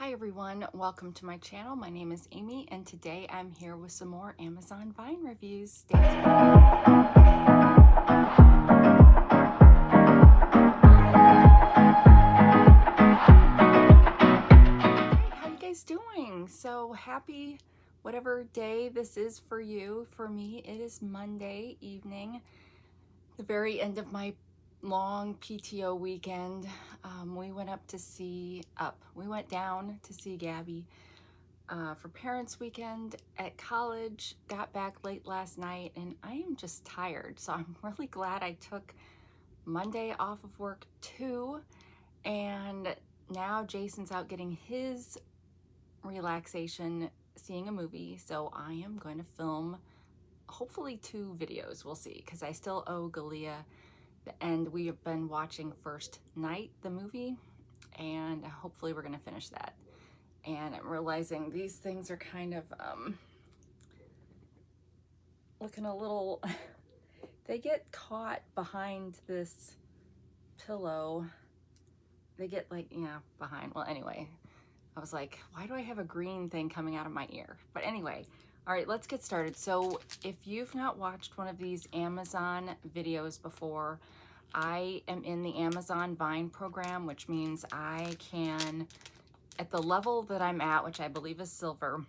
Hi everyone, welcome to my channel. My name is Amy and today I'm here with some more Amazon Vine reviews. Stay tuned. Hey, how you guys doing? So happy whatever day this is for you. For me, it is Monday evening, the very end of my long PTO weekend. We went down to see Gabby for Parents Weekend at college, got back late last night, and I am just tired. So I'm really glad I took Monday off of work too. And now Jason's out getting his relaxation, seeing a movie. So I am going to film hopefully 2 videos. We'll see, because I still owe Galia the end. We have been watching First Night, the movie, and hopefully we're going to finish that. And I'm realizing these things are kind of looking a little, they get caught behind this pillow. They get like, yeah, behind. Well, anyway, I was like, why do I have a green thing coming out of my ear? But anyway, all right, let's get started. So if you've not watched one of these Amazon videos before, I am in the Amazon Vine program, which means I can, at the level that I'm at, which I believe is silver,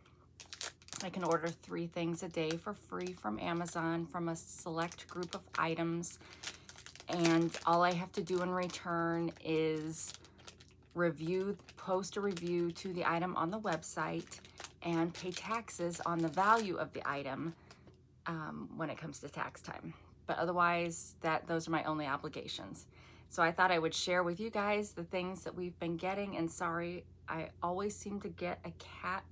I can order 3 things a day for free from Amazon from a select group of items. And all I have to do in return is post a review to the item on the website and pay taxes on the value of the item when it comes to tax time. But otherwise, those are my only obligations. So I thought I would share with you guys the things that we've been getting. And sorry, I always seem to get a cat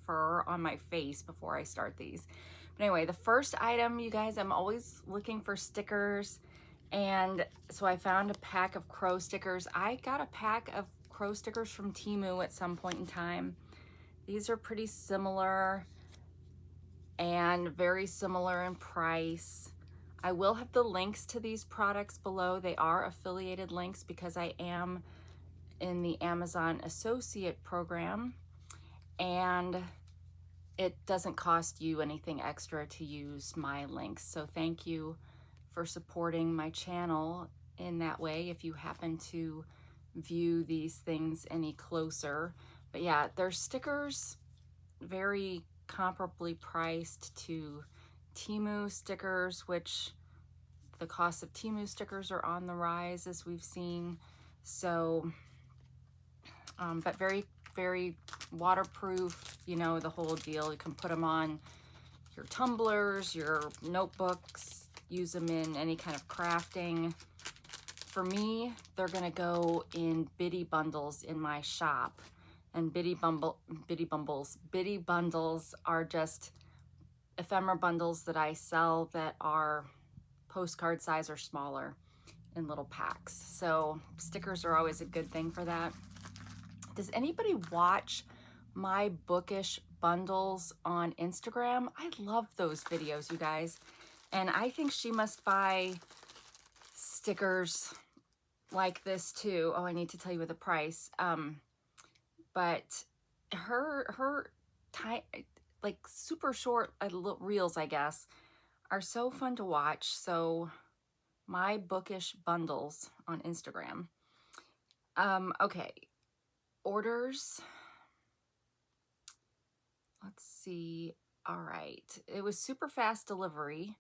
fur on my face before I start these. But anyway, the first item, you guys, I'm always looking for stickers. And so I found a pack of crow stickers. I got a pack of crow stickers from Temu at some point in time. These are pretty similar and very similar in price. I will have the links to these products below. They are affiliated links because I am in the Amazon Associate program, and it doesn't cost you anything extra to use my links. So thank you for supporting my channel in that way if you happen to view these things any closer. But yeah, they're stickers, very comparably priced to Temu stickers, which the cost of Temu stickers are on the rise, as we've seen. So, but very, very waterproof, you know, the whole deal. You can put them on your tumblers, your notebooks, use them in any kind of crafting. For me, they're gonna go in biddy bundles in my shop. And biddy bundles are just ephemera bundles that I sell that are postcard size or smaller in little packs. So stickers are always a good thing for that. Does anybody watch my bookish bundles on Instagram? I love those videos, you guys. And I think she must buy stickers like this too. Oh, I need to tell you the price. But her like super short reels, I guess, are so fun to watch. So my bookish bundles on Instagram. Okay, orders. Let's see. All right, it was super fast delivery,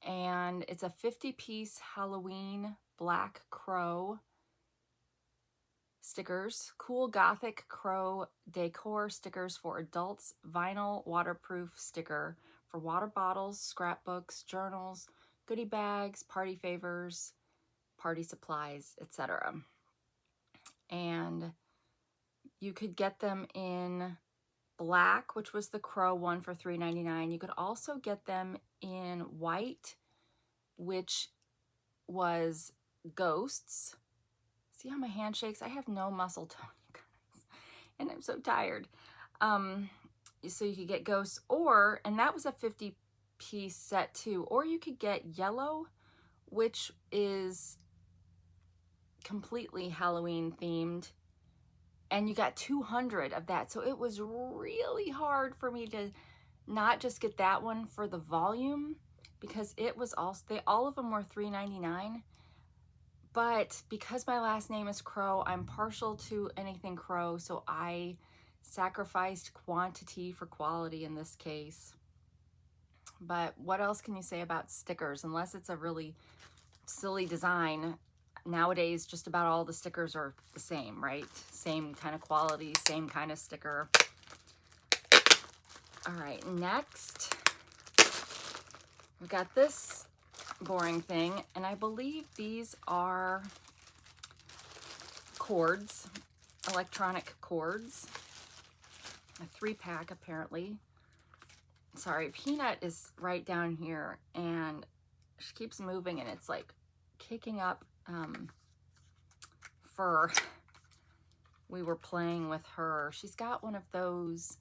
and it's a 50-piece Halloween black crow stickers, cool gothic crow decor stickers for adults, vinyl waterproof sticker for water bottles, scrapbooks, journals, goodie bags, party favors, party supplies, etc. And you could get them in black, which was the crow one for $3.99. You could also get them in white, which was ghosts. See how my hand shakes? I have no muscle tone, you guys, and I'm so tired. So you could get ghosts, and that was a 50-piece set too, or you could get yellow, which is completely Halloween themed, and you got 200 of that. So it was really hard for me to not just get that one for the volume, because it was also, all of them were $3.99. But because my last name is Crow, I'm partial to anything Crow, so I sacrificed quantity for quality in this case. But what else can you say about stickers? Unless it's a really silly design, nowadays just about all the stickers are the same, right? Same kind of quality, same kind of sticker. All right, next we got this boring thing, and I believe these are cords, electronic cords. A 3-pack apparently. Sorry, Peanut is right down here and she keeps moving and it's like kicking up fur. We were playing with her. She's got one of those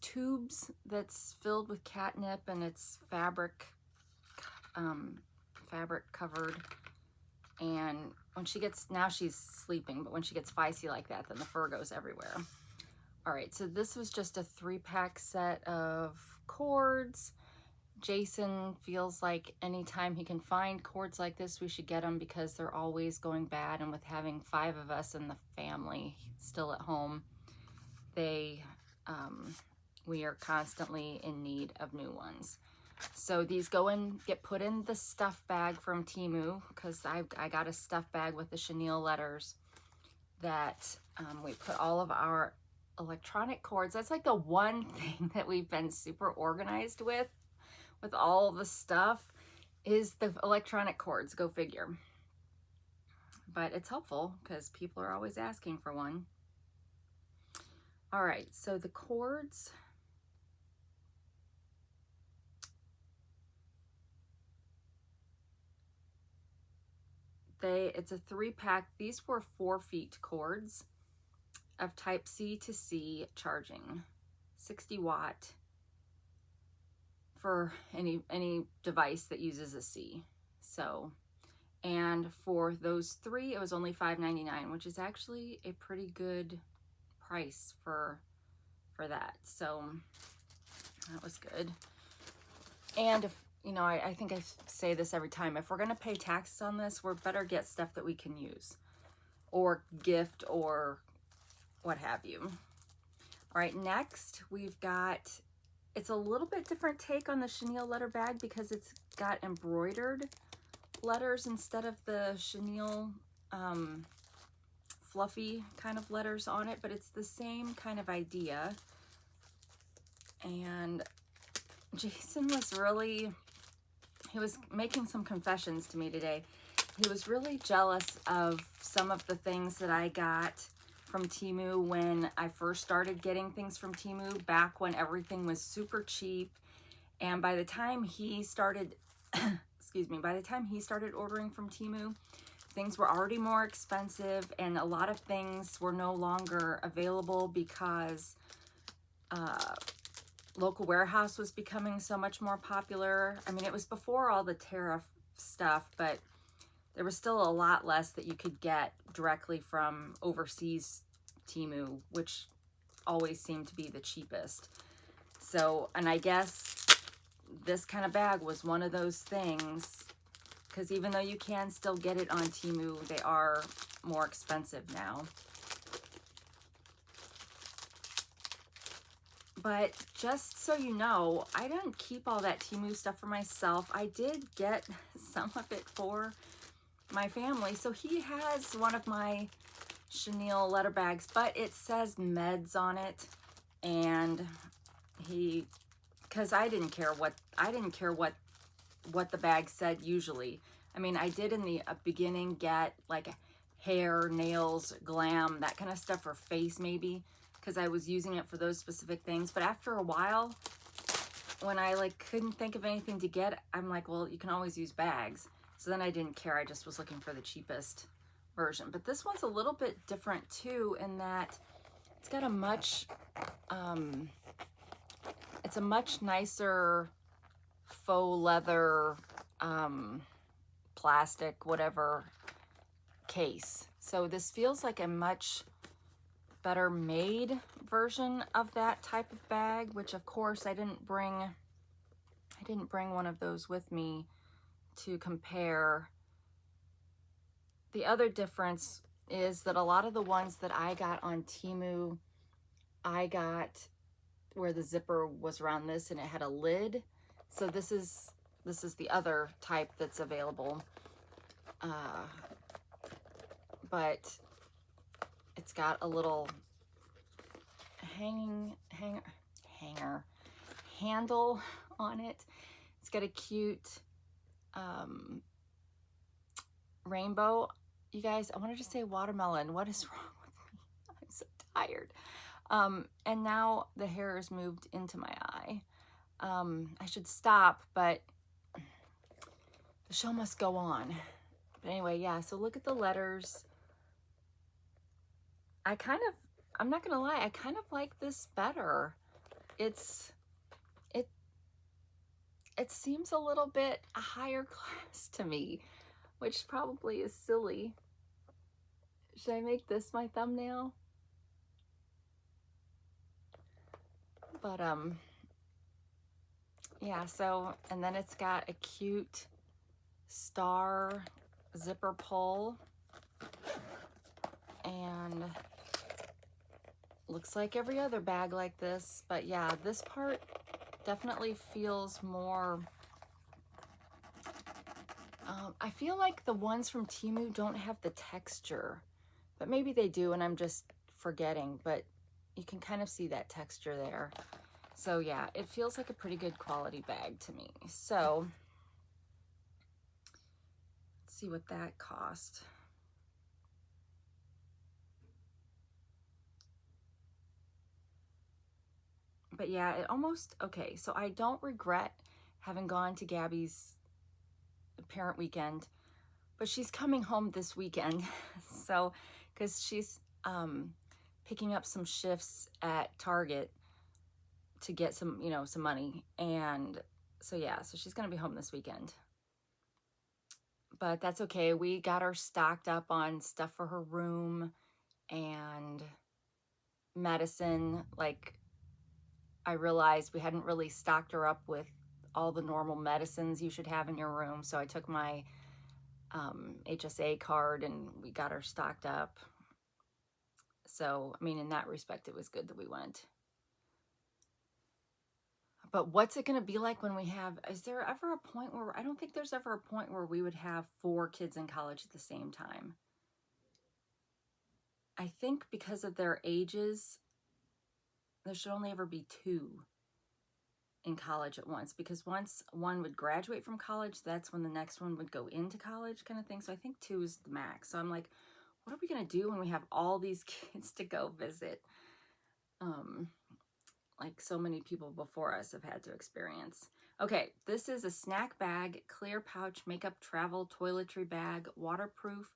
tubes that's filled with catnip and it's fabric covered. And when she gets, now she's sleeping, but when she gets feisty like that, then the fur goes everywhere. All right, so this was just a 3-pack set of cords. Jason feels like anytime he can find cords like this, we should get them because they're always going bad. And with having 5 of us in the family still at home, we are constantly in need of new ones. So these go in, get put in the stuff bag from Temu, because I got a stuff bag with the chenille letters that we put all of our electronic cords. That's like the one thing that we've been super organized with all the stuff, is the electronic cords. Go figure. But it's helpful because people are always asking for one. All right, so the cords, it's a 3-pack. These were 4 feet cords of type C to C charging, 60 watt for any device that uses a C. So, and for those 3, it was only $5.99, which is actually a pretty good price for that. So that was good. And if, you know, I think I say this every time, if we're gonna pay taxes on this, we're better get stuff that we can use or gift or what have you. All right, next we've got, it's a little bit different take on the chenille letter bag because it's got embroidered letters instead of the chenille fluffy kind of letters on it, but it's the same kind of idea. And Jason was really, he was making some confessions to me today. He was really jealous of some of the things that I got from Temu when I first started getting things from Temu, back when everything was super cheap. And by the time he started, excuse me, by the time he started ordering from Temu, things were already more expensive and a lot of things were no longer available because local warehouse was becoming so much more popular. I mean, it was before all the tariff stuff, but there was still a lot less that you could get directly from overseas Temu, which always seemed to be the cheapest. So, and I guess this kind of bag was one of those things, because even though you can still get it on Temu, they are more expensive now. But just so you know, I didn't keep all that Temu stuff for myself. I did get some of it for my family. So he has one of my chenille letter bags, but it says meds on it. And he, because I didn't care what the bag said usually. I mean, I did in the beginning get like hair, nails, glam, that kind of stuff, or face maybe, because I was using it for those specific things. But after a while, when I like couldn't think of anything to get, I'm like, well, you can always use bags. So then I didn't care. I just was looking for the cheapest version. But this one's a little bit different too, in that it's got a much, it's a much nicer faux leather, plastic, whatever, case. So this feels like a much better made version of that type of bag, which of course I didn't bring one of those with me to compare. The other difference is that a lot of the ones that I got on Temu, I got where the zipper was around this and it had a lid. So this is the other type that's available. But it's got a little hanger handle on it. It's got a cute rainbow. You guys, I wanted to say watermelon. What is wrong with me? I'm so tired. And now the hair has moved into my eye. I should stop, but the show must go on. But anyway, yeah, so look at the letters. I'm not gonna lie, I kind of like this better. It seems a little bit a higher class to me, which probably is silly. Should I make this my thumbnail? But yeah, so, and then it's got a cute star zipper pull, and looks like every other bag like this. But yeah, this part definitely feels more, I feel like the ones from Temu don't have the texture, but maybe they do and I'm just forgetting, but you can kind of see that texture there. So yeah, it feels like a pretty good quality bag to me. So let's see what that cost. But yeah, it almost, okay, so I don't regret having gone to Gabby's parent weekend, but she's coming home this weekend. So, because she's picking up some shifts at Target to get some, you know, some money. And so yeah, so she's gonna be home this weekend. But that's okay. We got her stocked up on stuff for her room and medicine. Like, I realized we hadn't really stocked her up with all the normal medicines you should have in your room. So I took my HSA card and we got her stocked up. So, I mean, in that respect, it was good that we went. But what's it going to be like when we have, is there ever a point where, I don't think there's ever a point where we would have 4 kids in college at the same time. I think because of their ages, there should only ever be 2 in college at once, because once one would graduate from college, that's when the next one would go into college, kind of thing. So I think 2 is the max. So I'm like, what are we going to do when we have all these kids to go visit? Like so many people before us have had to experience. Okay, this is a snack bag, clear pouch, makeup, travel, toiletry bag, waterproof,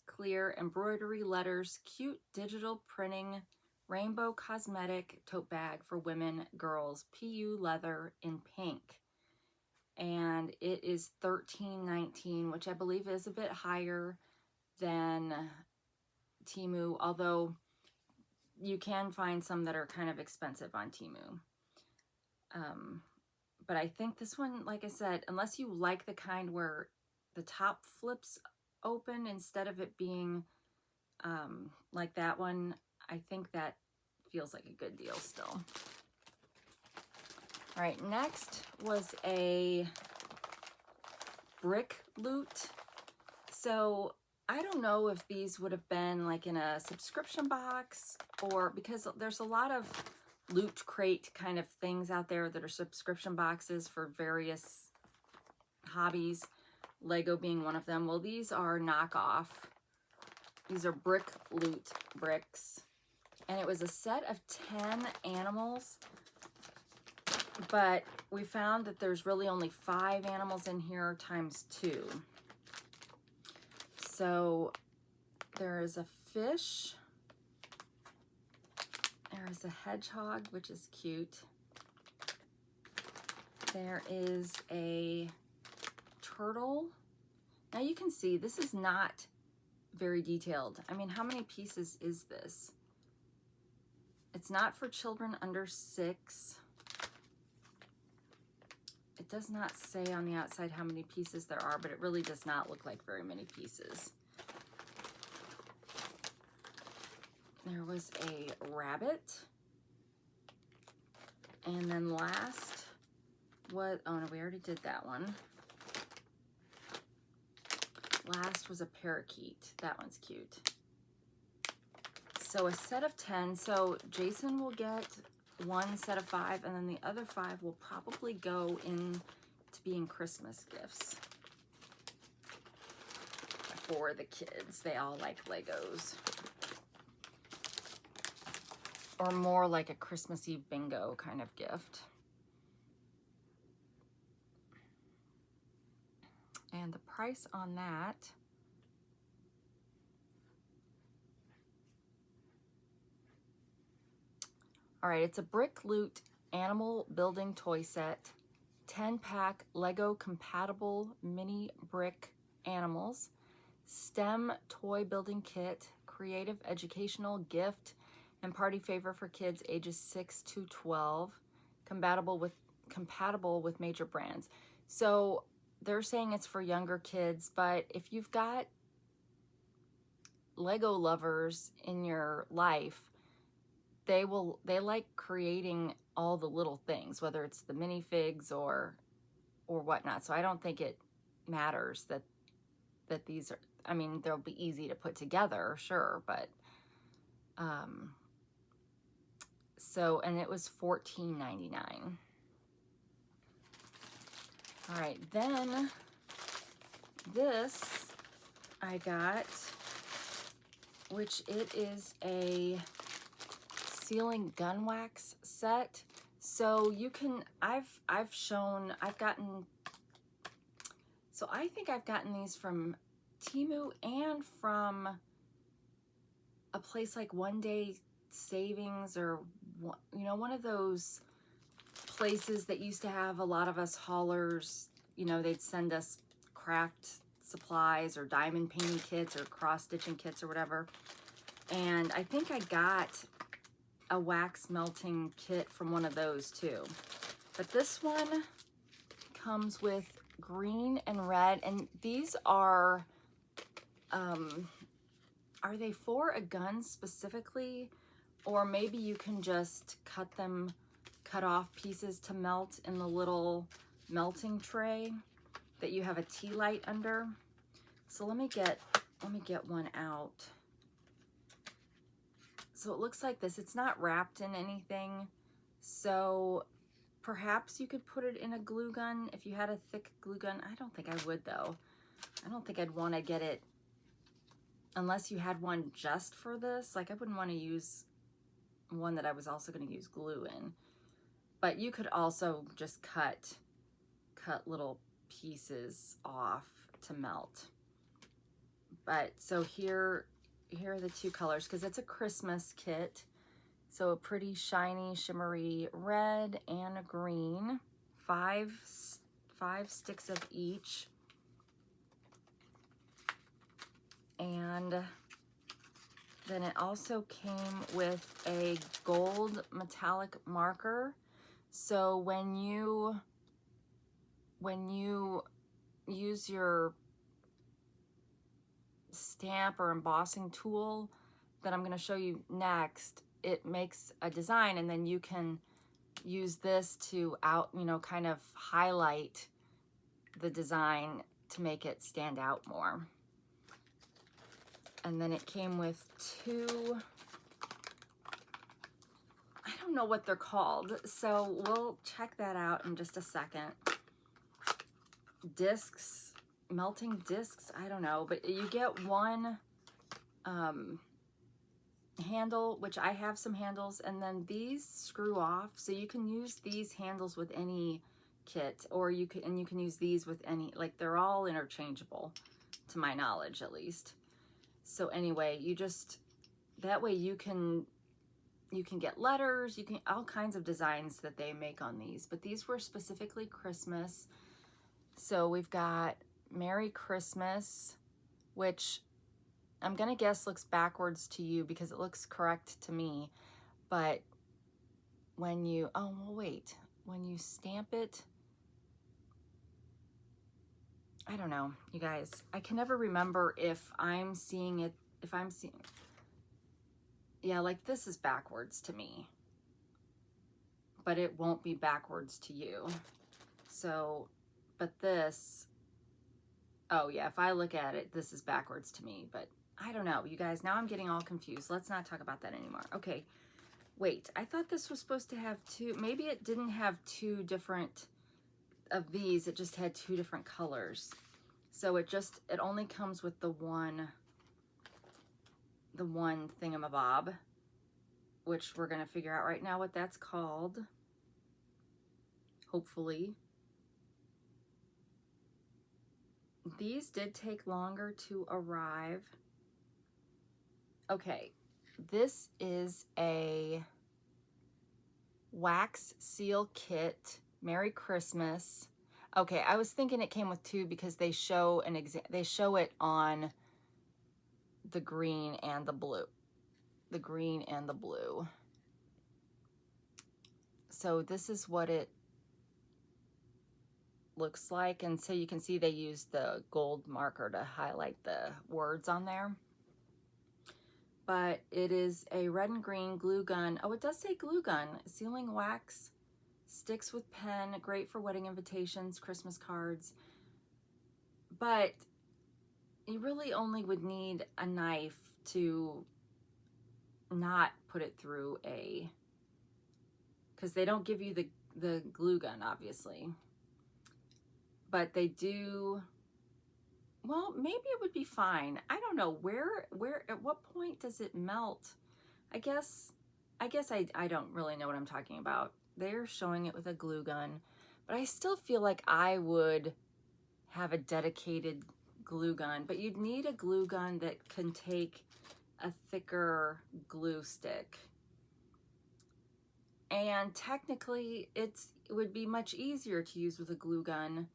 clear, embroidery, letters, cute digital printing, rainbow cosmetic tote bag for women, girls, PU leather in pink. And it is $13.19, which I believe is a bit higher than Temu, although you can find some that are kind of expensive on Temu. But I think this one, like I said, unless you like the kind where the top flips open instead of it being like that one, I think that feels like a good deal still. All right, next was a brick loot. So I don't know if these would have been like in a subscription box, or because there's a lot of loot crate kind of things out there that are subscription boxes for various hobbies, Lego being one of them. Well, these are knockoff. These are brick loot bricks. And it was a set of 10 animals, but we found that there's really only 5 animals in here times 2. So there is a fish, there is a hedgehog, which is cute. There is a turtle. Now you can see this is not very detailed. I mean, how many pieces is this? It's not for children under 6. It does not say on the outside how many pieces there are, but it really does not look like very many pieces. There was a rabbit. And then last, oh no, we already did that one. Last was a parakeet. That one's cute. So a set of 10. So Jason will get one set of 5, and then the other 5 will probably go in to being Christmas gifts for the kids. They all like Legos. Or more like a Christmas Eve bingo kind of gift. And the price on that, all right, it's a Brick Loot animal building toy set, 10-pack Lego compatible mini brick animals, STEM toy building kit, creative educational gift, and party favor for kids ages 6 to 12, compatible with major brands. So they're saying it's for younger kids, but if you've got Lego lovers in your life, they like creating all the little things, whether it's the minifigs or whatnot. So I don't think it matters that these are, I mean, they'll be easy to put together, sure, but so, and it was $14.99. All right, then this I got, which it is a sealing gun wax set. So you can, I think I've gotten these from Temu and from a place like One Day Savings, or you know, one of those places that used to have a lot of us haulers, you know, they'd send us craft supplies or diamond painting kits or cross stitching kits or whatever. And I think I got a wax melting kit from one of those too. But this one comes with green and red, and these are they for a gun specifically? Or maybe you can just cut off pieces to melt in the little melting tray that you have a tea light under. So let me get one out. So it looks like this. It's not wrapped in anything. So perhaps you could put it in a glue gun if you had a thick glue gun. I don't think I would though. I don't think I'd want to get it unless you had one just for this. Like I wouldn't want to use one that I was also going to use glue in. But you could also just cut little pieces off to melt. But so here are the two colors, because it's a Christmas kit. So a pretty shiny, shimmery red and a green. Five sticks of each. And then it also came with a gold metallic marker. So when you use your stamp or embossing tool that I'm going to show you next, it makes a design, and then you can use this to kind of highlight the design to make it stand out more. And then it came with two, I don't know what they're called, so we'll check that out in just a second. Discs, melting discs, I don't know, but you get one handle, which I have some handles, and then these screw off, so you can use these handles with any kit, or you can use these with any, like they're all interchangeable to my knowledge at least. So anyway, that way you can get letters, you can all kinds of designs that they make on these, but these were specifically Christmas. So we've got Merry Christmas, which I'm gonna guess looks backwards to you because it looks correct to me. But when you, oh, well, wait, when you stamp it, I don't know, you guys. I can never remember if I'm seeing it, if I'm seeing, yeah, like this is backwards to me, but it won't be backwards to you. So, but this, oh yeah, if I look at it, this is backwards to me, but I don't know, you guys, now I'm getting all confused. Let's not talk about that anymore. Okay, wait, I thought this was supposed to have two, maybe it didn't have two different of these, it just had two different colors. So it only comes with the one thingamabob, which we're gonna figure out right now what that's called, hopefully. These did take longer to arrive. Okay, this is a wax seal kit. Merry Christmas. Okay, I was thinking it came with two because they show it on the green and the blue. The green and the blue. So this is what it looks like, and so you can see they use the gold marker to highlight the words on there. But it is a red and green glue gun. Oh, it does say glue gun. Sealing wax, sticks with pen, great for wedding invitations, Christmas cards. But you really only would need a knife to not put it through because they don't give you the glue gun, obviously. But they do, well, maybe it would be fine. I don't know, where, at what point does it melt? I guess I don't really know what I'm talking about. They're showing it with a glue gun, but I still feel like I would have a dedicated glue gun, but you'd need a glue gun that can take a thicker glue stick. And technically it would be much easier to use with a glue gun,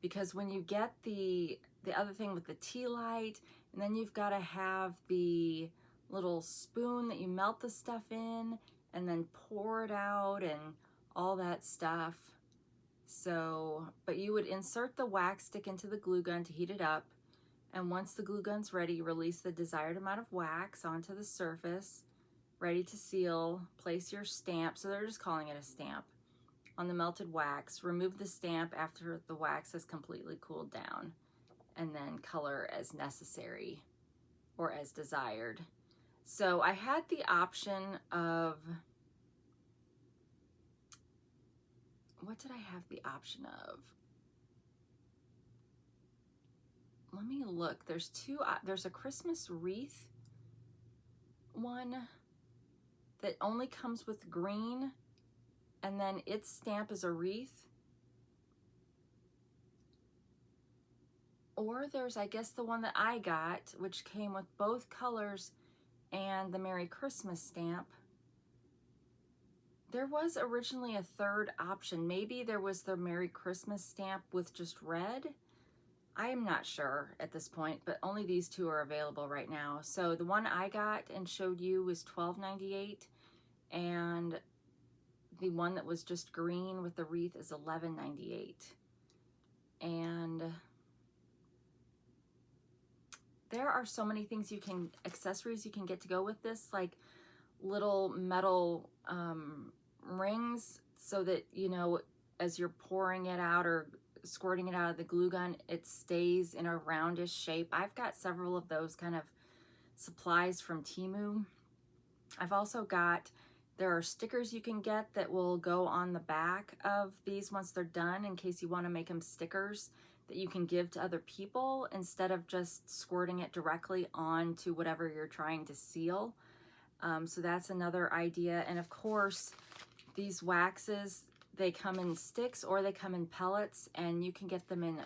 because when you get the other thing with the tea light, and then you've got to have the little spoon that you melt the stuff in and then pour it out and all that stuff. So, but you would insert the wax stick into the glue gun to heat it up, and once the glue gun's ready, release the desired amount of wax onto the surface, ready to seal. Place your stamp, so they're just calling it a stamp, on the melted wax. Remove the stamp after the wax has completely cooled down, and then color as necessary or as desired. So I had the option of, what did I have the option of? Let me look. There's two, there's a Christmas wreath one that only comes with green, and then its stamp is a wreath. Or there's, I guess, the one that I got, which came with both colors and the Merry Christmas stamp. There was originally a third option. Maybe there was the Merry Christmas stamp with just red. I am not sure at this point, but only these two are available right now. So the one I got and showed you was $12.98, and the one that was just green with the wreath is $11.98. And there are so many things you can, accessories you can get to go with this, like little metal rings, so that, you know, as you're pouring it out or squirting it out of the glue gun, it stays in a roundish shape. I've got several of those kind of supplies from Temu. I've also got, there are stickers you can get that will go on the back of these once they're done, in case you want to make them stickers that you can give to other people instead of just squirting it directly onto whatever you're trying to seal. So that's another idea. And of course, these waxes, they come in sticks or they come in pellets, and you can get them in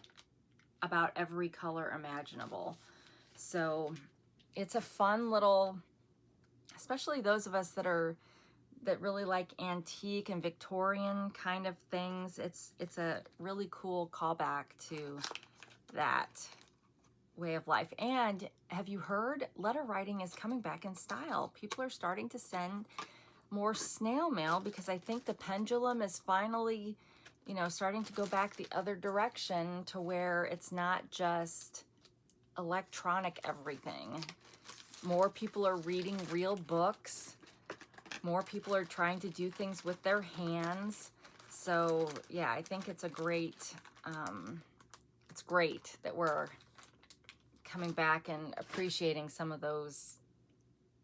about every color imaginable. So it's a fun little, especially those of us that really like antique and Victorian kind of things. It's a really cool callback to that way of life. And have you heard, letter writing is coming back in style. People are starting to send more snail mail because I think the pendulum is finally, you know, starting to go back the other direction to where it's not just electronic everything. More people are reading real books. More people are trying to do things with their hands. So yeah, I think it's a great, it's great that we're coming back and appreciating some of those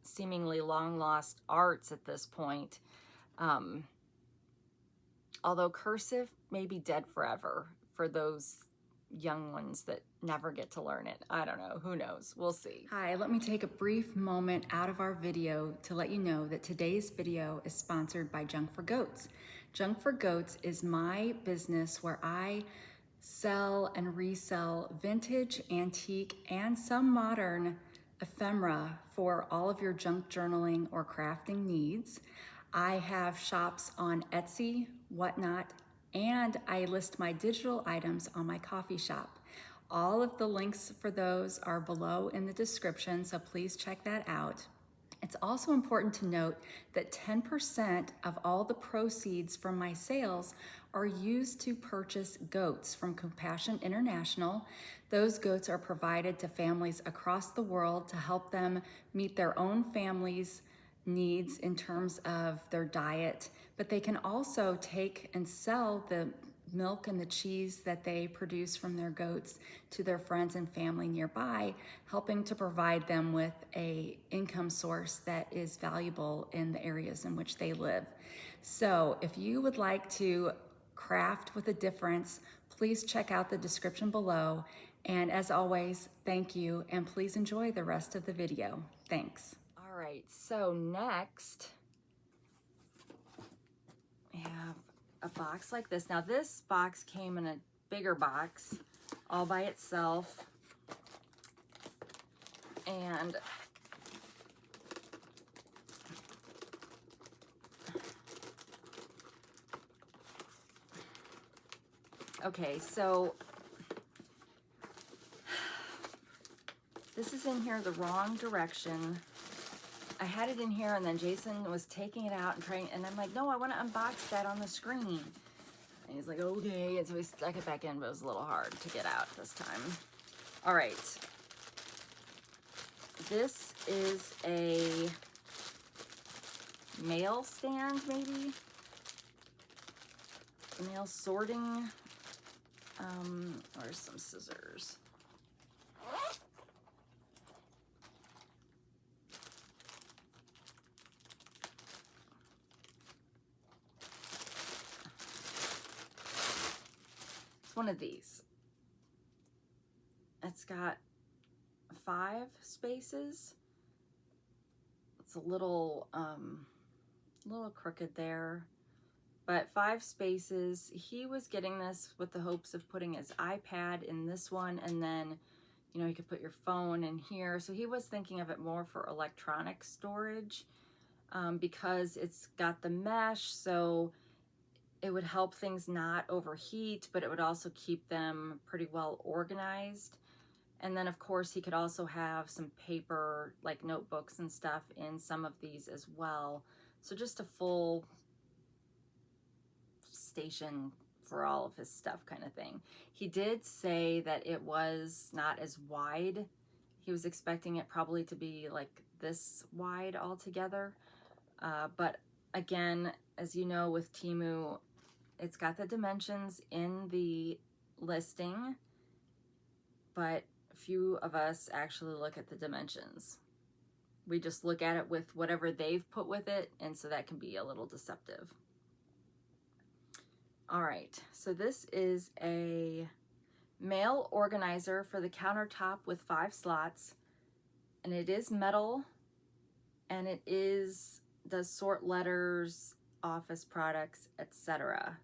seemingly long lost arts at this point. Although cursive may be dead forever for those young ones that never get to learn it. I don't know, who knows, we'll see. Hi, let me take a brief moment out of our video to let you know that today's video is sponsored by Junk for Goats. Junk for Goats is my business where I sell and resell vintage, antique, and some modern ephemera for all of your junk journaling or crafting needs. I have shops on Etsy, Whatnot, and I list my digital items on my coffee shop. All of the links for those are below in the description, so please check that out. It's also important to note that 10% of all the proceeds from my sales are used to purchase goats from Compassion International. Those goats are provided to families across the world to help them meet their own families' needs in terms of their diet, but they can also take and sell the milk and the cheese that they produce from their goats to their friends and family nearby, helping to provide them with a income source that is valuable in the areas in which they live. So if you would like to craft with a difference, please check out the description below. And as always, thank you, and please enjoy the rest of the video. Thanks. All right, so next we have a box like this. Now this box came in a bigger box all by itself, and okay, so this is in here the wrong direction. I had it in here and then Jason was taking it out and trying, and I'm like, no, I want to unbox that on the screen. And he's like, okay. And so we stuck it back in, but it was a little hard to get out this time. All right. This is a mail stand, maybe? Mail sorting. Where's some scissors? One of these. It's got 5 spaces. It's a little crooked there, but 5 spaces. He was getting this with the hopes of putting his iPad in this one, and then, you know, you could put your phone in here. So he was thinking of it more for electronic storage, because it's got the mesh, so it would help things not overheat, but it would also keep them pretty well organized. And then of course he could also have some paper, like notebooks and stuff, in some of these as well. So just a full station for all of his stuff kind of thing. He did say that it was not as wide. He was expecting it probably to be like this wide altogether. But again, as you know, with Temu, it's got the dimensions in the listing, but few of us actually look at the dimensions. We just look at it with whatever they've put with it, and so that can be a little deceptive. All right, so this is a mail organizer for the countertop with 5 slots, and it is metal, and it does sort letters, office products, etc.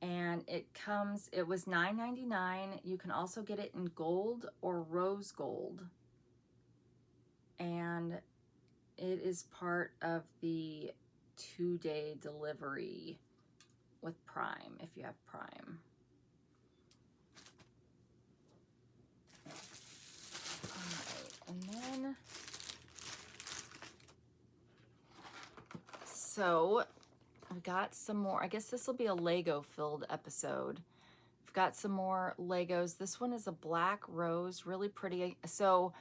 And it was $9.99. You can also get it in gold or rose gold. And it is part of the 2-day delivery with Prime, if you have Prime. on. So I've got some more. I guess this will be a Lego filled episode. I've got some more Legos. This one is a black rose, really pretty. So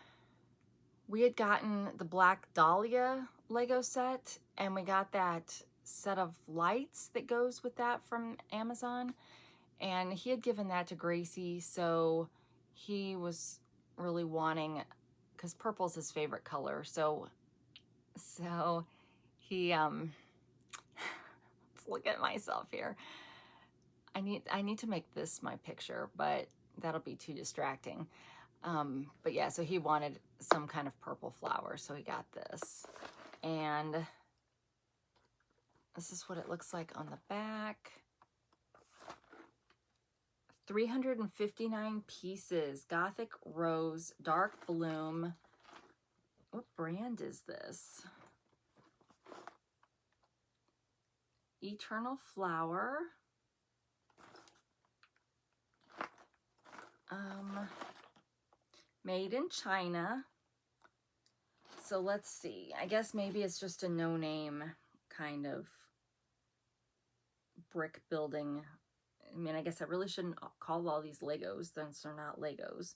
we had gotten the Black Dahlia Lego set, and we got that set of lights that goes with that from Amazon. And he had given that to Gracie, so he was really wanting, because purple's his favorite color. So he let's look at myself here. I need to make this my picture, but that'll be too distracting. But yeah, so he wanted some kind of purple flower, so he got this. And this is what it looks like on the back. 359 pieces, Gothic Rose, Dark Bloom. What brand is this? Eternal Flower. Made in China. So let's see. I guess maybe it's just a no-name kind of brick building. I mean, I guess I really shouldn't call all these Legos since they're not Legos.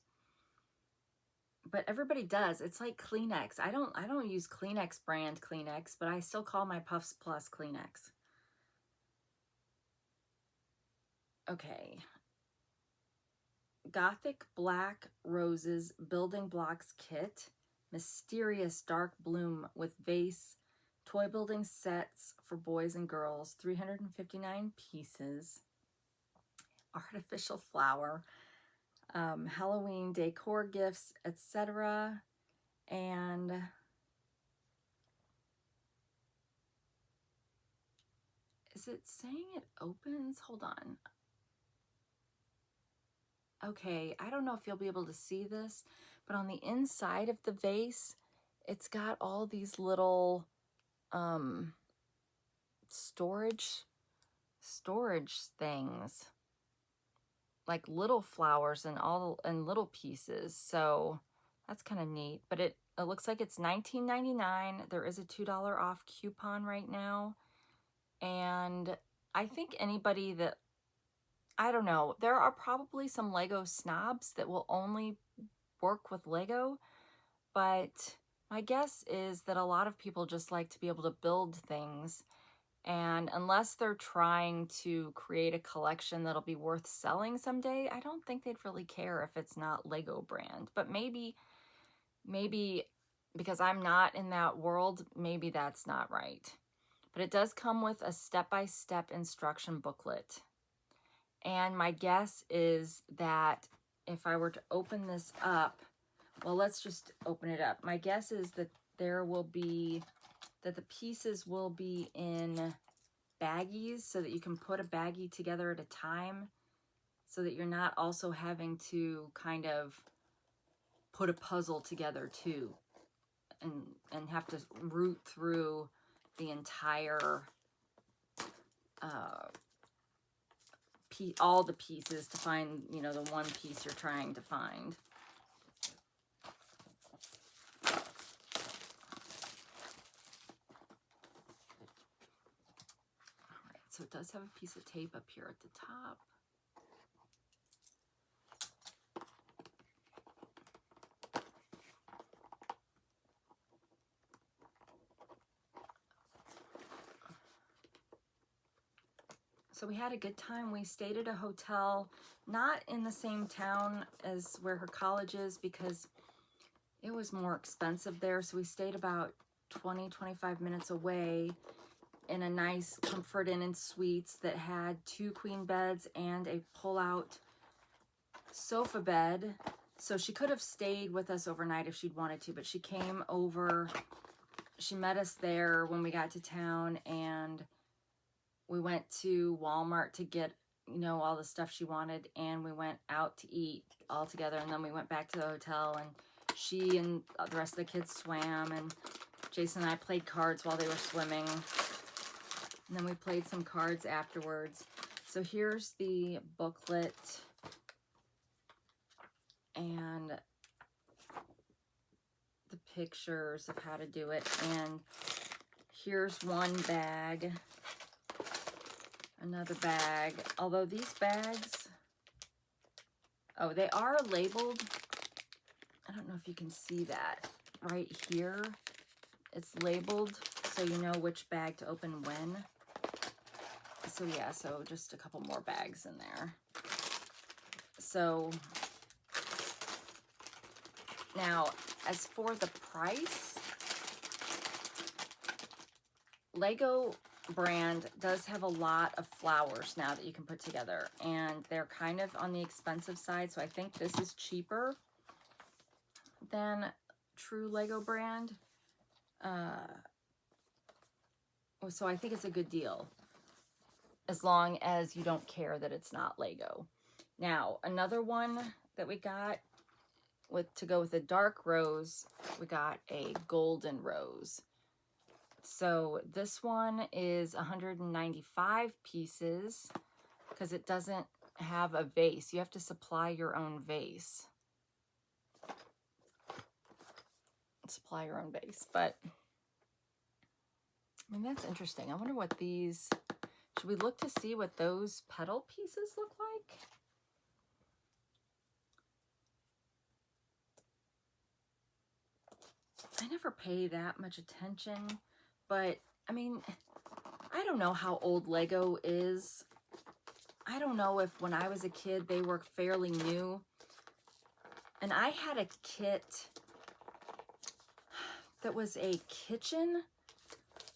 But everybody does. It's like Kleenex. I don't use Kleenex brand Kleenex, but I still call my Puffs Plus Kleenex. Okay. Gothic Black Roses Building Blocks Kit. Mysterious Dark Bloom with Vase. Toy building sets for boys and girls. 359 pieces. Artificial flower. Halloween decor gifts, etc. And is it saying it opens? Hold on. Okay, I don't know if you'll be able to see this, but on the inside of the vase, it's got all these little storage things, like little flowers and little pieces. So that's kind of neat. But it looks like it's $19.99. There is a $2 off coupon right now. And I think anybody that, I don't know, there are probably some Lego snobs that will only work with Lego, but my guess is that a lot of people just like to be able to build things, and unless they're trying to create a collection that'll be worth selling someday, I don't think they'd really care if it's not Lego brand. But maybe because I'm not in that world, maybe that's not right. But it does come with a step-by-step instruction booklet. And my guess is that if I were to open this up, well, let's just open it up. My guess is that the pieces will be in baggies so that you can put a baggie together at a time, so that you're not also having to kind of put a puzzle together too, and have to root through the entire all the pieces to find, you know, the one piece you're trying to find. All right, so it does have a piece of tape up here at the top. So we had a good time. We stayed at a hotel, not in the same town as where her college is, because it was more expensive there. So we stayed about 20-25 minutes away in a nice Comfort Inn and Suites that had 2 queen beds and a pull-out sofa bed. So she could have stayed with us overnight if she'd wanted to, but she came over. She met us there when we got to town, and we went to Walmart to get, you know, all the stuff she wanted, and we went out to eat all together, and then we went back to the hotel, and she and the rest of the kids swam, and Jason and I played cards while they were swimming, and then we played some cards afterwards. So here's the booklet, and the pictures of how to do it. And here's one bag, another bag. Although these bags, oh, they are labeled. I don't know if you can see that right here. It's labeled so you know which bag to open when. So yeah, so just a couple more bags in there. So now, as for the price, Lego brand does have a lot of flowers now that you can put together, and they're kind of on the expensive side, so I think this is cheaper than true Lego brand. So I think it's a good deal, as long as you don't care that it's not Lego. Now, another one that we got to go with the dark rose, we got a golden rose. So this one is 195 pieces because it doesn't have a vase. You have to supply your own vase. Supply your own vase, but I mean, that's interesting. I wonder what these, should we look to see what those petal pieces look like? I never pay that much attention, but I mean, I don't know how old Lego is. I don't know if when I was a kid, they were fairly new. And I had a kit that was a kitchen.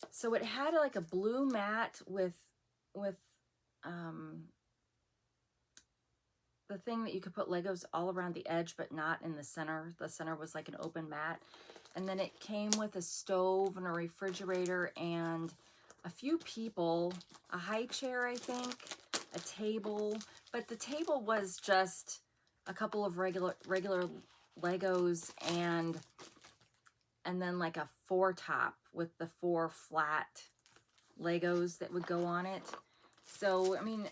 So it had like a blue mat with the thing that you could put Legos all around the edge, but not in the center. The center was like an open mat. And then it came with a stove and a refrigerator and a few people, a high chair, I think, a table. But the table was just a couple of regular Legos and then like a 4-top with the 4 flat Legos that would go on it. So, I mean,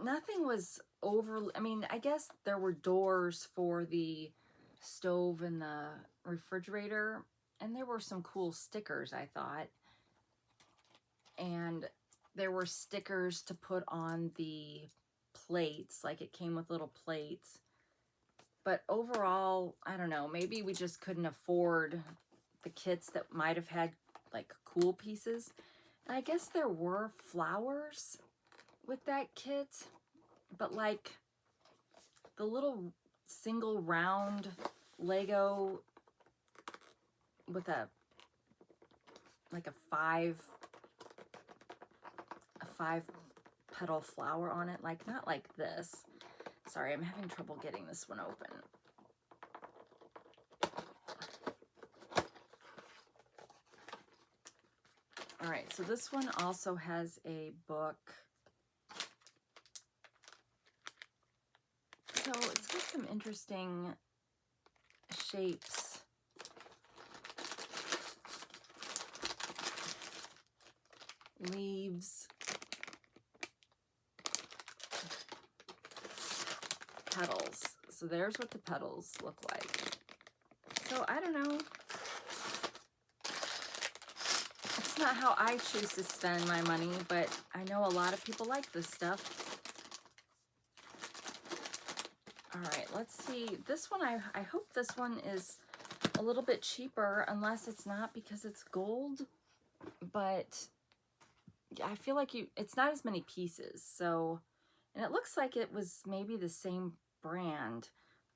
nothing was I mean, I guess there were doors for the stove and the refrigerator, and there were some cool stickers, I thought. And there were stickers to put on the plates, like it came with little plates. But overall, I don't know, maybe we just couldn't afford the kits that might have had like cool pieces. And I guess there were flowers with that kit, but like the little single round Lego with a 5 petal flower on it, like not like this. Sorry, I'm having trouble getting this one open. All right, so this one also has a book. So it's got some interesting shapes. Leaves. Petals. So there's what the petals look like. So I don't know. It's not how I choose to spend my money, but I know a lot of people like this stuff. All right, let's see. This one, I hope this one is a little bit cheaper, unless it's not because it's gold. But I feel like it's not as many pieces. So, and it looks like it was maybe the same brand.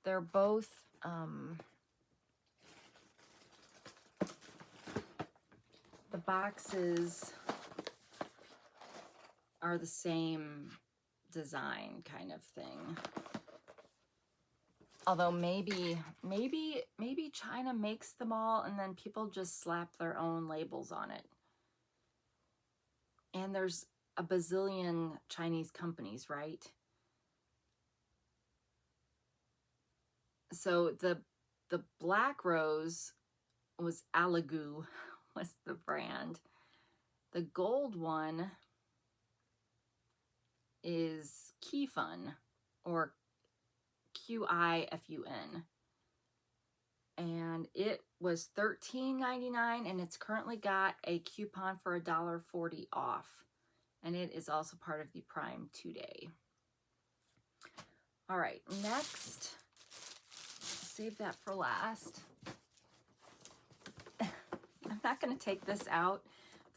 They're both, the boxes are the same design kind of thing. Although maybe China makes them all and then people just slap their own labels on it. And there's a bazillion Chinese companies, right? So the black rose was Alagu, was the brand. The gold one is Qifun, or Qifun. and it was $13.99, and it's currently got a coupon for $1.40 off, and it is also part of the Prime 2-day. All right, next, save that for last. I'm not going to take this out.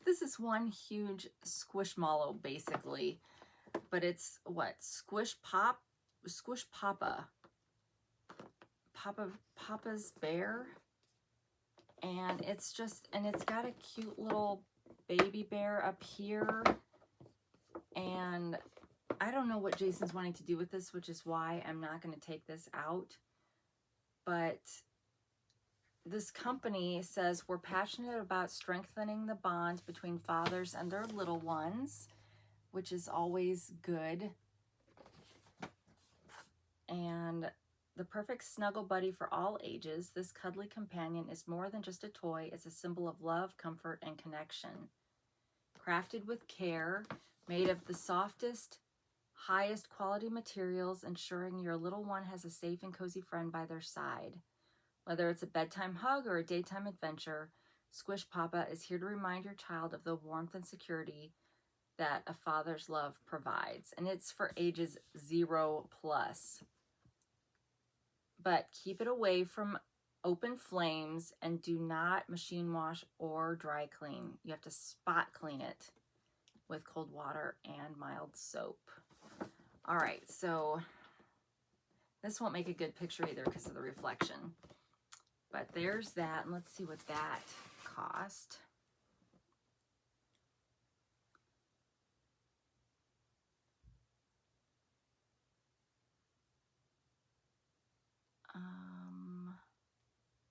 This is one huge squishmallow, basically, but it's what? Squish Papa. Papa's bear. And it's just, and it's got a cute little baby bear up here. And I don't know what Jason's wanting to do with this, which is why I'm not going to take this out. But this company says, we're passionate about strengthening the bond between fathers and their little ones, which is always good. And the perfect snuggle buddy for all ages, this cuddly companion is more than just a toy. It's a symbol of love, comfort, and connection. Crafted with care, made of the softest, highest quality materials, ensuring your little one has a safe and cozy friend by their side. Whether it's a bedtime hug or a daytime adventure, Squish Papa is here to remind your child of the warmth and security that a father's love provides. And it's for ages 0+. But keep it away from open flames and do not machine wash or dry clean. You have to spot clean it with cold water and mild soap. All right, so this won't make a good picture either because of the reflection. But there's that, and let's see what that cost.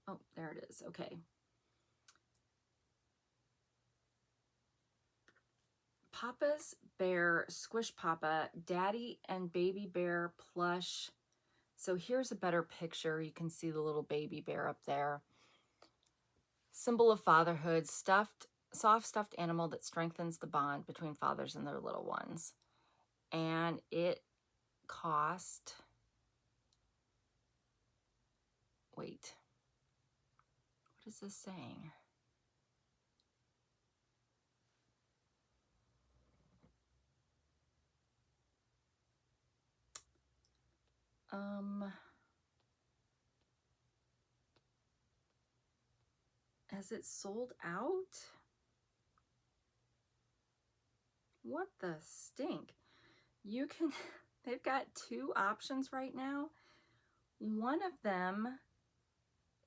Oh, there it is. Okay. Papa's Bear Squish Papa Daddy and Baby Bear plush. So here's a better picture. You can see the little baby bear up there. Symbol of fatherhood, soft stuffed animal that strengthens the bond between fathers and their little ones. And it cost, wait, what is this saying? Has it sold out? What the stink? You can, they've got 2 options right now. One of them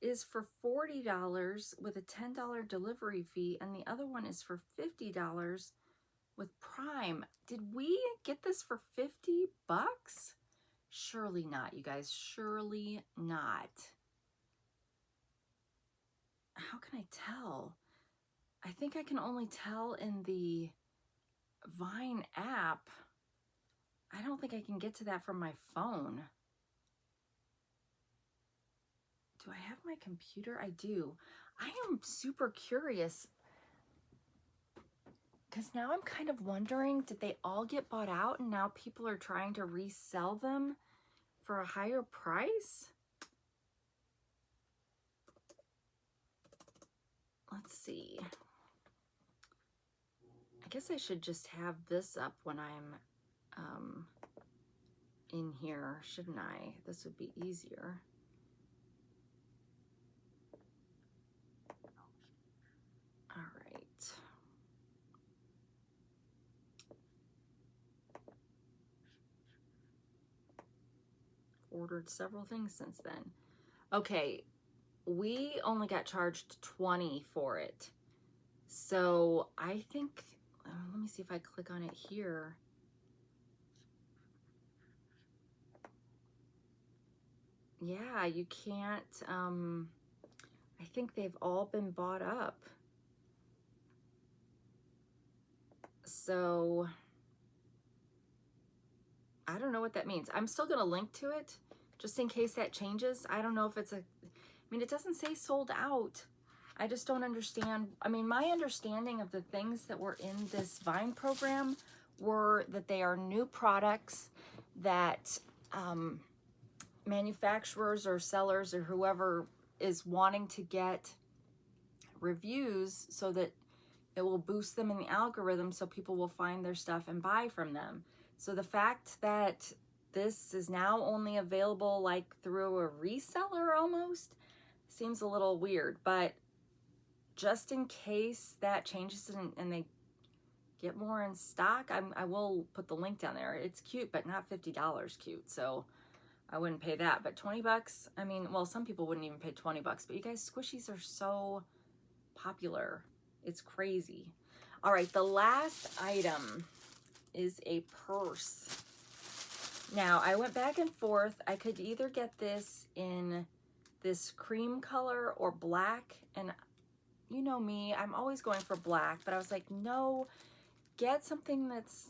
is for $40 with a $10 delivery fee, and the other one is for $50 with Prime. Did we get this for 50 bucks? Surely not, you guys, surely not. How can I tell? I think I can only tell in the Vine app. I don't think I can get to that from my phone. Do I have my computer? I do. I am super curious because now I'm kind of wondering, did they all get bought out and now people are trying to resell them for a higher price? Let's see. I guess I should just have this up when I'm in here, shouldn't I? This would be easier. All right. Ordered several things since then. Okay, we only got charged $20 for it. So I think, let me see if I click on it here. Yeah, you can't, I think they've all been bought up. So I don't know what that means. I'm still gonna link to it just in case that changes. I don't know if it's a, I mean, it doesn't say sold out. I just don't understand. I mean, my understanding of the things that were in this Vine program were that they are new products that manufacturers or sellers or whoever is wanting to get reviews so that it will boost them in the algorithm so people will find their stuff and buy from them. So the fact that this is now only available like through a reseller almost seems a little weird, but just in case that changes and they get more in stock, I will put the link down there. It's cute, but not $50 cute, so I wouldn't pay that. But 20 bucks, I mean, well, some people wouldn't even pay 20 bucks, but you guys, squishies are so popular. It's crazy. All right, the last item is a purse. Now, I went back and forth. I could either get this in this cream color or black, and you know me, I'm always going for black, but I was like, no, get something that's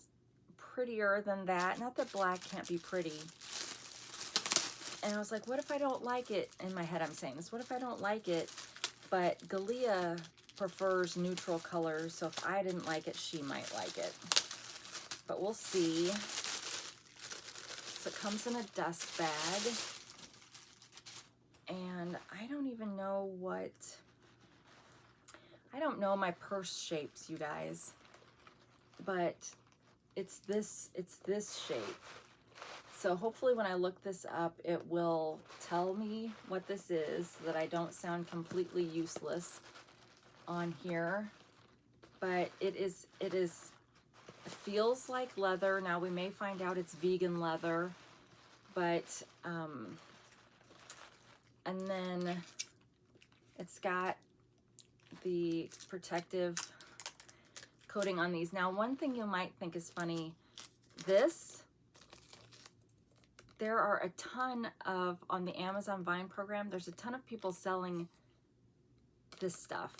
prettier than that. Not that black can't be pretty. And I was like, what if I don't like it? In my head, I'm saying this. What if I don't like it? But Galia prefers neutral colors, so if I didn't like it, she might like it. But we'll see. So it comes in a dust bag. And I don't even know what... I don't know my purse shapes, you guys. But it's this shape. So hopefully when I look this up, it will tell me what this is so that I don't sound completely useless on here. But it feels like leather. Now we may find out it's vegan leather, but and then it's got the protective coating on these. Now, one thing you might think is funny, there are a ton of, on the Amazon Vine program, there's a ton of people selling this stuff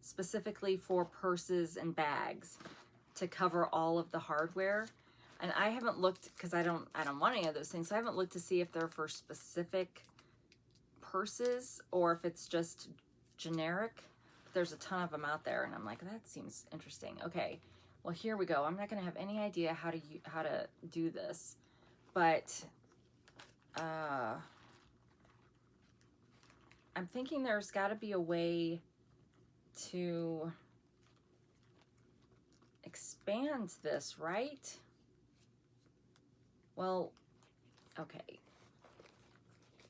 specifically for purses and bags to cover all of the hardware. And I haven't looked, because I don't want any of those things, so I haven't looked to see if they're for specific purses or if it's just generic. There's a ton of them out there, and I'm like, that seems interesting. Okay, well, here we go. I'm not gonna have any idea how to do this, but I'm thinking there's got to be a way to expand this, right? Well, okay.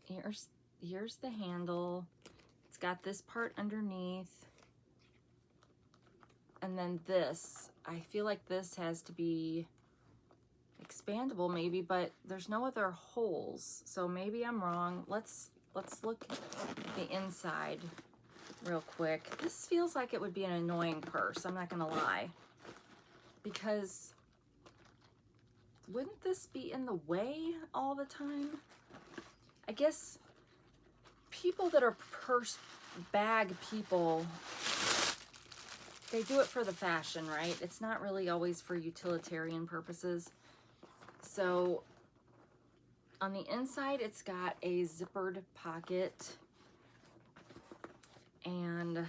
Here's the handle. It's got this part underneath. And then this, I feel like this has to be expandable maybe, but there's no other holes. So maybe I'm wrong. Let's look at the inside real quick. This feels like it would be an annoying purse, I'm not gonna lie. Because wouldn't this be in the way all the time? I guess people that are purse bag people, they do it for the fashion, right? It's not really always for utilitarian purposes. So on the inside, it's got a zippered pocket and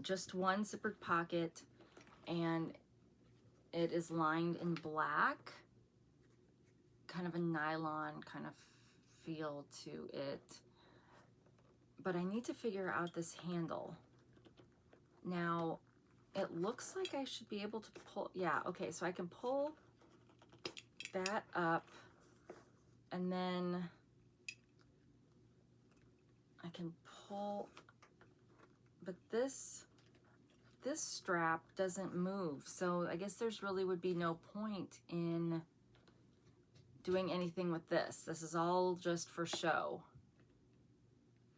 just one zippered pocket, and it is lined in black, kind of a nylon kind of feel to it. But I need to figure out this handle. Now, it looks like I should be able to pull, yeah, okay, so I can pull that up, and then I can pull, but this strap doesn't move, so I guess there's really would be no point in doing anything with this. This is all just for show.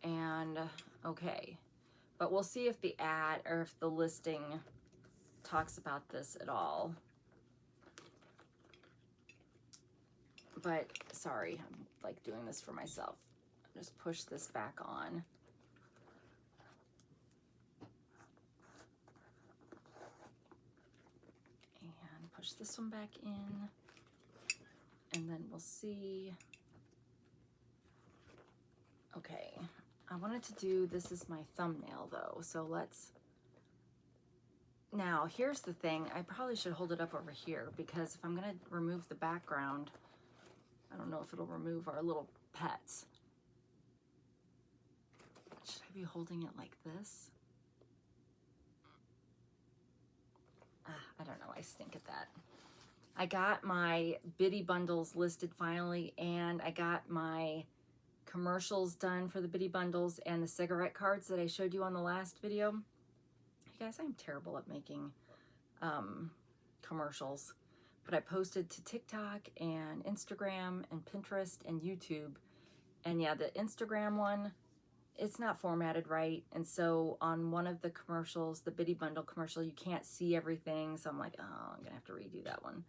And okay, but we'll see if the ad or if the listing talks about this at all. But sorry, I'm like doing this for myself. Just push this back on. And push this one back in. And then we'll see. Okay, I wanted to do, this is my thumbnail though, so let's, now here's the thing, I probably should hold it up over here, because if I'm gonna remove the background, I don't know if it'll remove our little pets. Should I be holding it like this? I don't know, I stink at that. I got my biddy bundles listed finally, and I got my commercials done for the biddy bundles and the cigarette cards that I showed you on the last video. You guys, I'm terrible at making commercials, but I posted to TikTok and Instagram and Pinterest and YouTube. And yeah, the Instagram one, it's not formatted right. And so on one of the commercials, the biddy bundle commercial, you can't see everything. So I'm like, oh, I'm gonna have to redo that one.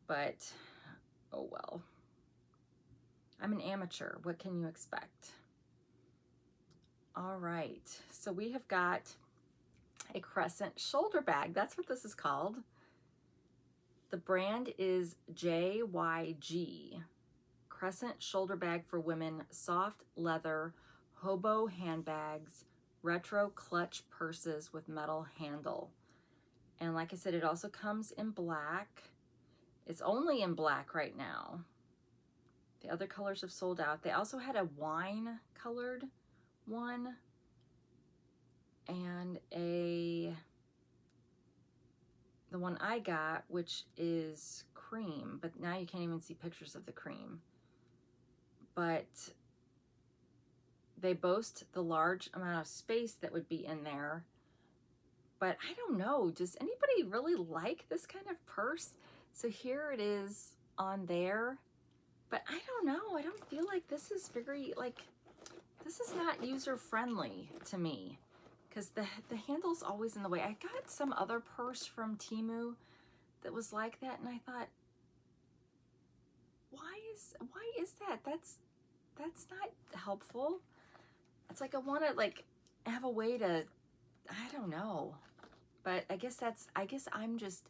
But, oh well. I'm an amateur. What can you expect? All right, so we have got a crescent shoulder bag. That's what this is called. The brand is JYG. Crescent shoulder bag for women, soft leather, hobo handbags, retro clutch purses with metal handle. And like I said, it also comes in black. It's only in black right now. The other colors have sold out. They also had a wine colored one and the one I got, which is cream, but now you can't even see pictures of the cream. But they boast the large amount of space that would be in there. But I don't know, does anybody really like this kind of purse? So here it is on there, but I don't know. I don't feel like this is very, like, this is not user-friendly to me because the handle's always in the way. I got some other purse from Temu that was like that, and I thought, why is that? That's not helpful. It's like I want to like have a way to, I don't know. But I guess I'm just,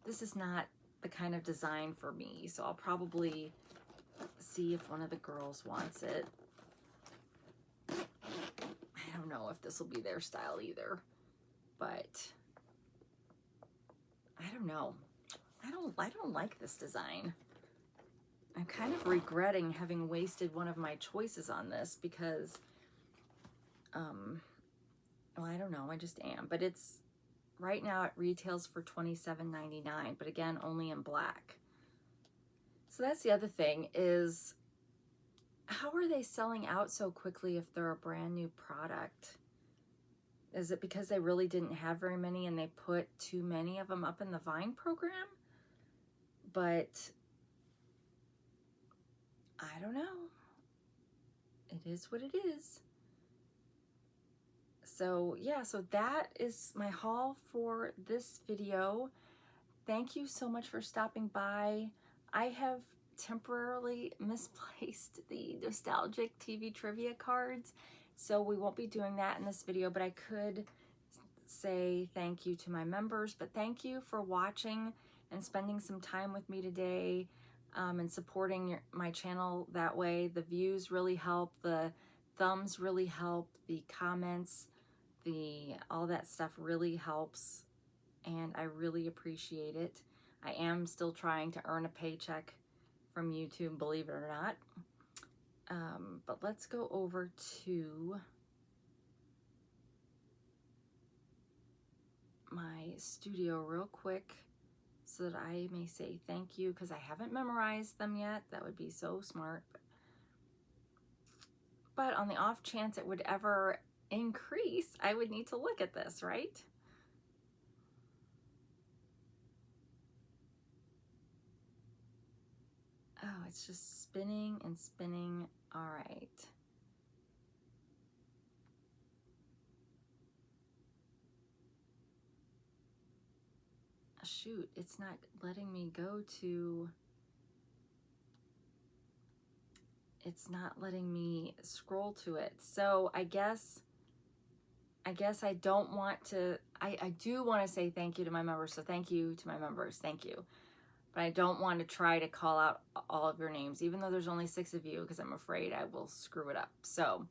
this is not the kind of design for me. So I'll probably see if one of the girls wants it. I don't know if this will be their style either, but I don't know. I don't like this design. I'm kind of regretting having wasted one of my choices on this because, well, I don't know, I just am. But it's, right now it retails for $27.99, but again, only in black. So that's the other thing is, how are they selling out so quickly if they're a brand new product? Is it because they really didn't have very many and they put too many of them up in the Vine program? But I don't know. It is what it is. So yeah, so that is my haul for this video. Thank you so much for stopping by. I have temporarily misplaced the nostalgic TV trivia cards, so we won't be doing that in this video, but I could say thank you to my members. But thank you for watching and spending some time with me today, and supporting my channel that way. The views really help, the thumbs really help, the comments, all that stuff really helps, and I really appreciate it. I am still trying to earn a paycheck from YouTube, believe it or not. But let's go over to my studio real quick so that I may say thank you, because I haven't memorized them yet. That would be so smart. But on the off chance it would ever increase, I would need to look at this, right? Oh, it's just spinning and spinning. All right. Shoot, it's not letting me go to, it's not letting me scroll to it. So I guess I don't want to, I do want to say thank you to my members. So thank you to my members, thank you. But I don't want to try to call out all of your names, even though there's only 6 of you, because I'm afraid I will screw it up. So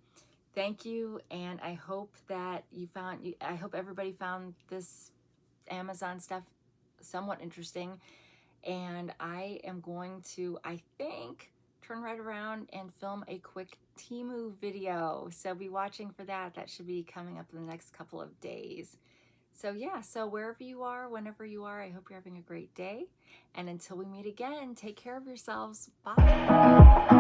thank you, and I hope that I hope everybody found this Amazon stuff somewhat interesting. And I am going to, I think, turn right around and film a quick Temu video. So be watching for that. That should be coming up in the next couple of days. So yeah, so wherever you are, whenever you are, I hope you're having a great day. And until we meet again, take care of yourselves. Bye.